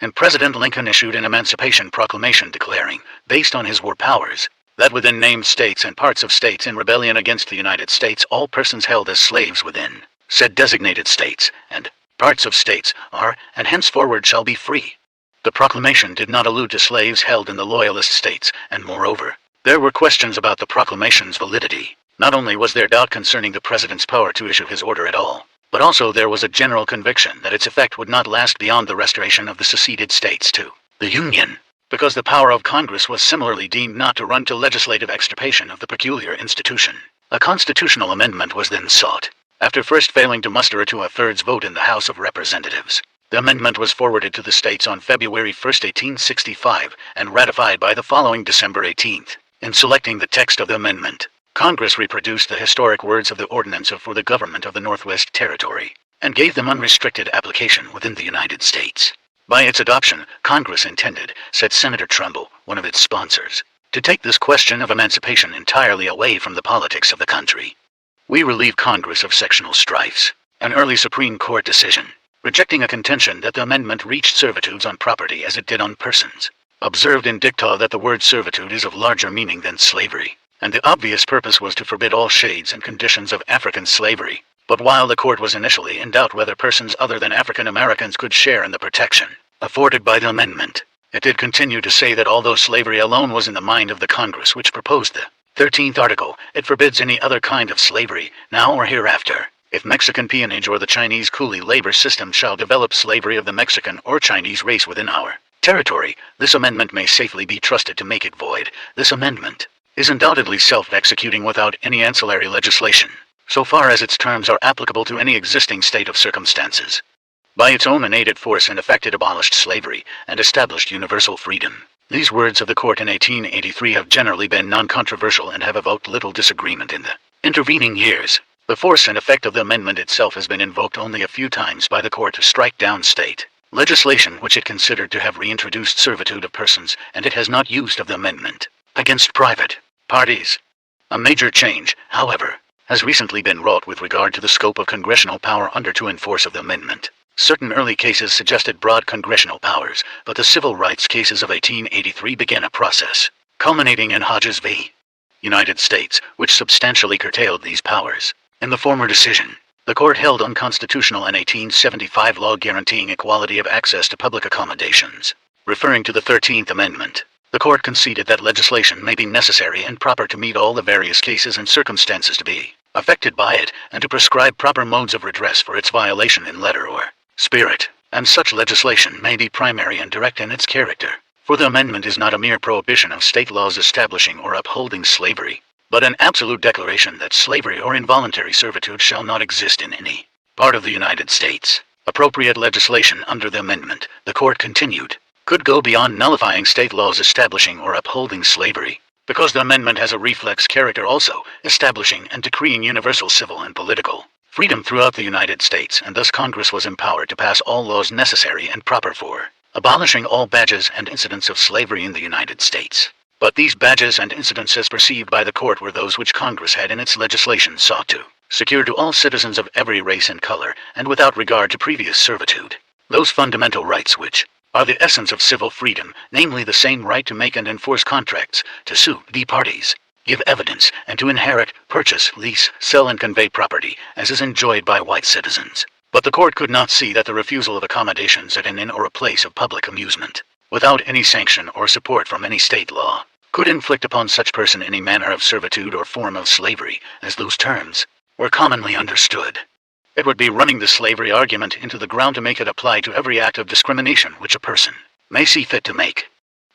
and President Lincoln issued an Emancipation Proclamation declaring, based on his war powers, that within named states and parts of states in rebellion against the United States all persons held as slaves within said designated states and parts of states are, and henceforward shall be free. The proclamation did not allude to slaves held in the Loyalist states, and moreover, there were questions about the proclamation's validity. Not only was there doubt concerning the president's power to issue his order at all, but also there was a general conviction that its effect would not last beyond the restoration of the seceded states to the Union, because the power of Congress was similarly deemed not to run to legislative extirpation of the peculiar institution. A constitutional amendment was then sought. After first failing to muster a 2/3 vote in the House of Representatives, the amendment was forwarded to the states on February 1, 1865, and ratified by the following December 18. In selecting the text of the amendment, Congress reproduced the historic words of the Ordinance for the Government of the Northwest Territory, and gave them unrestricted application within the United States. By its adoption, Congress intended, said Senator Trumbull, one of its sponsors, to take this question of emancipation entirely away from the politics of the country. We relieve Congress of sectional strifes. An early Supreme Court decision, rejecting a contention that the amendment reached servitudes on property as it did on persons, observed in dicta that the word servitude is of larger meaning than slavery, and the obvious purpose was to forbid all shades and conditions of African slavery. But while the court was initially in doubt whether persons other than African Americans could share in the protection afforded by the amendment, it did continue to say that although slavery alone was in the mind of the Congress which proposed the 13th article, it forbids any other kind of slavery, now or hereafter. If Mexican peonage or the Chinese coolie labor system shall develop slavery of the Mexican or Chinese race within our territory, this amendment may safely be trusted to make it void. This amendment is undoubtedly self-executing without any ancillary legislation, so far as its terms are applicable to any existing state of circumstances. By its own unaided force and effect it abolished slavery, and established universal freedom. These words of the court in 1883 have generally been non-controversial and have evoked little disagreement in the intervening years. The force and effect of the amendment itself has been invoked only a few times by the court to strike down state legislation which it considered to have reintroduced servitude of persons, and it has not used of the amendment against private parties. A major change, however, has recently been wrought with regard to the scope of congressional power under to enforce of the amendment. Certain early cases suggested broad congressional powers, but the civil rights cases of 1883 began a process, culminating in Hodges v. United States, which substantially curtailed these powers. In the former decision, the court held unconstitutional an 1875 law guaranteeing equality of access to public accommodations. Referring to the 13th Amendment, the court conceded that legislation may be necessary and proper to meet all the various cases and circumstances to be affected by it, and to prescribe proper modes of redress for its violation in letter or spirit, and such legislation may be primary and direct in its character, for the amendment is not a mere prohibition of state laws establishing or upholding slavery, but an absolute declaration that slavery or involuntary servitude shall not exist in any part of the United States. Appropriate legislation under the amendment, the court continued, could go beyond nullifying state laws establishing or upholding slavery, because the amendment has a reflex character also, establishing and decreeing universal civil and political freedom throughout the United States, and thus Congress was empowered to pass all laws necessary and proper for abolishing all badges and incidents of slavery in the United States. But these badges and incidents as perceived by the court were those which Congress had in its legislation sought to secure to all citizens of every race and color, and without regard to previous servitude, those fundamental rights which are the essence of civil freedom, namely the same right to make and enforce contracts, to sue the parties, give evidence, and to inherit, purchase, lease, sell and convey property, as is enjoyed by white citizens. But the court could not see that the refusal of accommodations at an inn or a place of public amusement, without any sanction or support from any state law, could inflict upon such person any manner of servitude or form of slavery, as those terms were commonly understood. It would be running the slavery argument into the ground to make it apply to every act of discrimination which a person may see fit to make.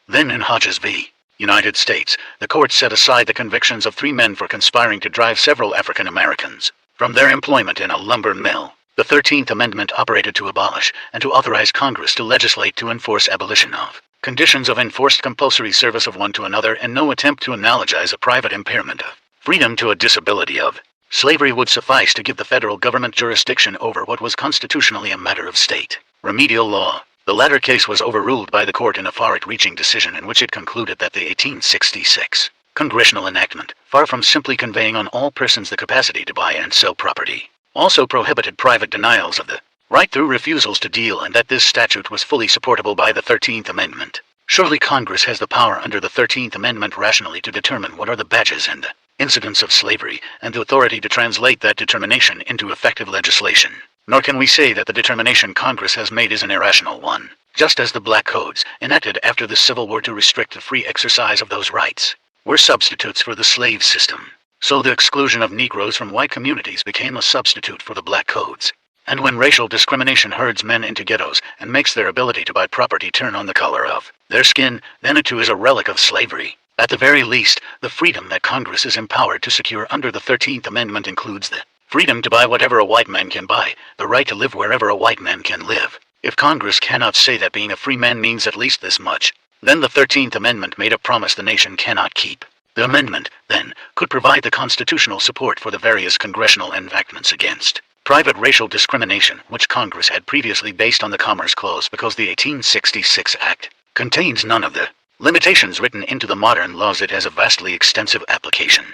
Then in Hodges v. United States, the court set aside the convictions of 3 men for conspiring to drive several African Americans from their employment in a lumber mill. The 13th Amendment operated to abolish and to authorize Congress to legislate to enforce abolition of conditions of enforced compulsory service of one to another, and no attempt to analogize a private impairment of freedom to a disability of slavery would suffice to give the federal government jurisdiction over what was constitutionally a matter of state remedial law. The latter case was overruled by the court in a far-reaching decision in which it concluded that the 1866 congressional enactment, far from simply conveying on all persons the capacity to buy and sell property, also prohibited private denials of the right through refusals to deal, and that this statute was fully supportable by the 13th Amendment. Surely Congress has the power under the 13th Amendment rationally to determine what are the badges and the incidents of slavery, and the authority to translate that determination into effective legislation. Nor can we say that the determination Congress has made is an irrational one, just as the Black Codes, enacted after the Civil War to restrict the free exercise of those rights, were substitutes for the slave system. So the exclusion of Negroes from white communities became a substitute for the Black Codes. And when racial discrimination herds men into ghettos and makes their ability to buy property turn on the color of their skin, then it too is a relic of slavery. At the very least, the freedom that Congress is empowered to secure under the 13th Amendment includes the freedom to buy whatever a white man can buy, the right to live wherever a white man can live. If Congress cannot say that being a free man means at least this much, then the 13th Amendment made a promise the nation cannot keep. The amendment, then, could provide the constitutional support for the various congressional enactments against private racial discrimination, which Congress had previously based on the Commerce Clause, because the 1866 Act contains none of the limitations written into the modern laws. It has a vastly extensive application.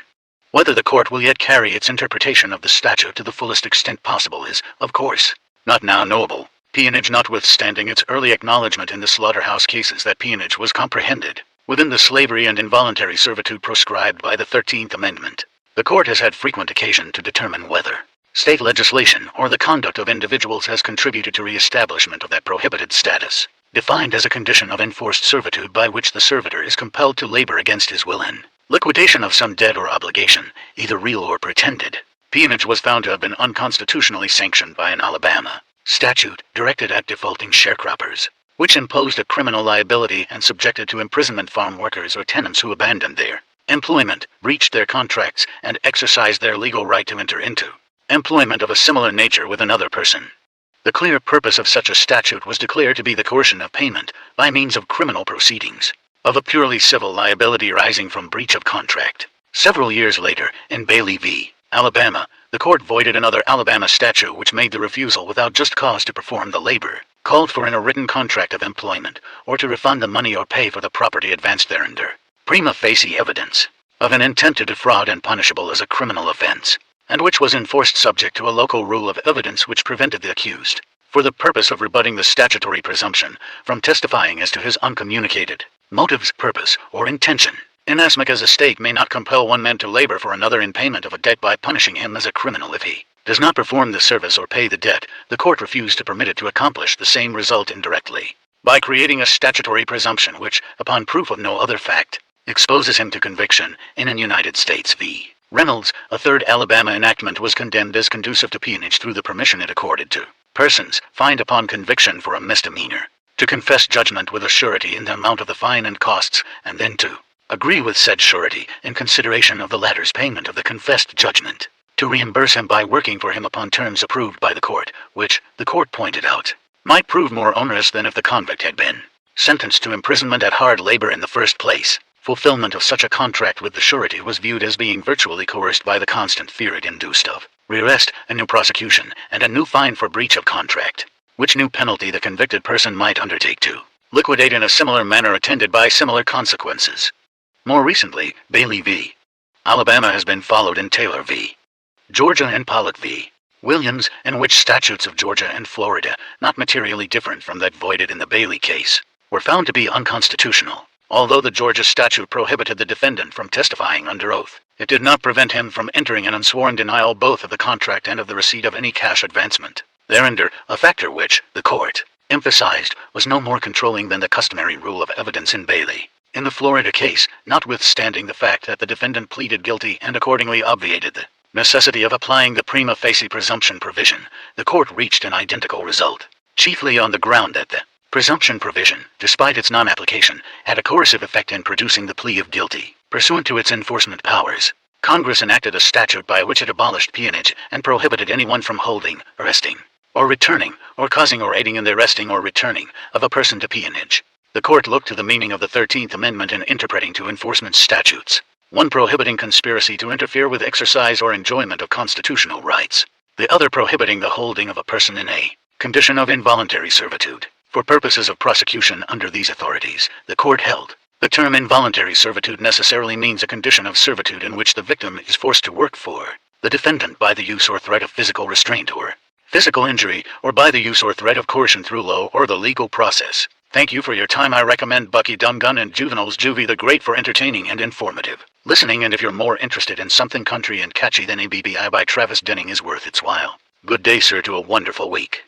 Whether the court will yet carry its interpretation of the statute to the fullest extent possible is, of course, not now knowable. Peonage notwithstanding its early acknowledgment in the slaughterhouse cases that peonage was comprehended within the slavery and involuntary servitude proscribed by the 13th Amendment, the court has had frequent occasion to determine whether state legislation or the conduct of individuals has contributed to re-establishment of that prohibited status, defined as a condition of enforced servitude by which the servitor is compelled to labor against his will in liquidation of some debt or obligation, either real or pretended. Peonage was found to have been unconstitutionally sanctioned by an Alabama statute directed at defaulting sharecroppers, which imposed a criminal liability and subjected to imprisonment farm workers or tenants who abandoned their employment, breached their contracts, and exercised their legal right to enter into employment of a similar nature with another person. The clear purpose of such a statute was declared to be the coercion of payment, by means of criminal proceedings, of a purely civil liability arising from breach of contract. Several years later, in Bailey v. Alabama, the court voided another Alabama statute which made the refusal without just cause to perform the labor called for in a written contract of employment, or to refund the money or pay for the property advanced thereunder, prima facie evidence of an intent to defraud and punishable as a criminal offense, and which was enforced subject to a local rule of evidence which prevented the accused, for the purpose of rebutting the statutory presumption, from testifying as to his uncommunicated motives, purpose, or intention, inasmuch as a state may not compel one man to labor for another in payment of a debt by punishing him as a criminal if he does not perform the service or pay the debt. The court refused to permit it to accomplish the same result indirectly, by creating a statutory presumption which, upon proof of no other fact, exposes him to conviction. In an United States v. Reynolds, a third Alabama enactment was condemned as conducive to peonage through the permission it accorded to persons fined upon conviction for a misdemeanor to confess judgment with a surety in the amount of the fine and costs, and then to agree with said surety, in consideration of the latter's payment of the confessed judgment, to reimburse him by working for him upon terms approved by the court, which, the court pointed out, might prove more onerous than if the convict had been sentenced to imprisonment at hard labor in the first place. Fulfillment of such a contract with the surety was viewed as being virtually coerced by the constant fear it induced of rearrest, a new prosecution, and a new fine for breach of contract, which new penalty the convicted person might undertake to liquidate in a similar manner, attended by similar consequences. More recently, Bailey v. Alabama has been followed in Taylor v. Georgia and Pollock v. Williams, in which statutes of Georgia and Florida, not materially different from that voided in the Bailey case, were found to be unconstitutional. Although the Georgia statute prohibited the defendant from testifying under oath, it did not prevent him from entering an unsworn denial both of the contract and of the receipt of any cash advancement thereunder, a factor which, the court emphasized, was no more controlling than the customary rule of evidence in Bailey. In the Florida case, notwithstanding the fact that the defendant pleaded guilty and accordingly obviated the necessity of applying the prima facie presumption provision, the court reached an identical result, chiefly on the ground that the presumption provision, despite its non-application, had a coercive effect in producing the plea of guilty. Pursuant to its enforcement powers, Congress enacted a statute by which it abolished peonage and prohibited anyone from holding, arresting, or returning, or causing or aiding in the arresting or returning of a person to peonage. The court looked to the meaning of the 13th Amendment in interpreting two enforcement statutes, one prohibiting conspiracy to interfere with exercise or enjoyment of constitutional rights, the other prohibiting the holding of a person in a condition of involuntary servitude. For purposes of prosecution under these authorities, the court held, the term involuntary servitude necessarily means a condition of servitude in which the victim is forced to work for the defendant by the use or threat of physical restraint or physical injury, or by the use or threat of coercion through law or the legal process. Thank you for your time. I recommend Bucky Dumgun and Juvenile's Juvie the Great for entertaining and informative listening, and if you're more interested in something country and catchy than ABBI by Travis Denning is worth its while. Good day, sir, to a wonderful week.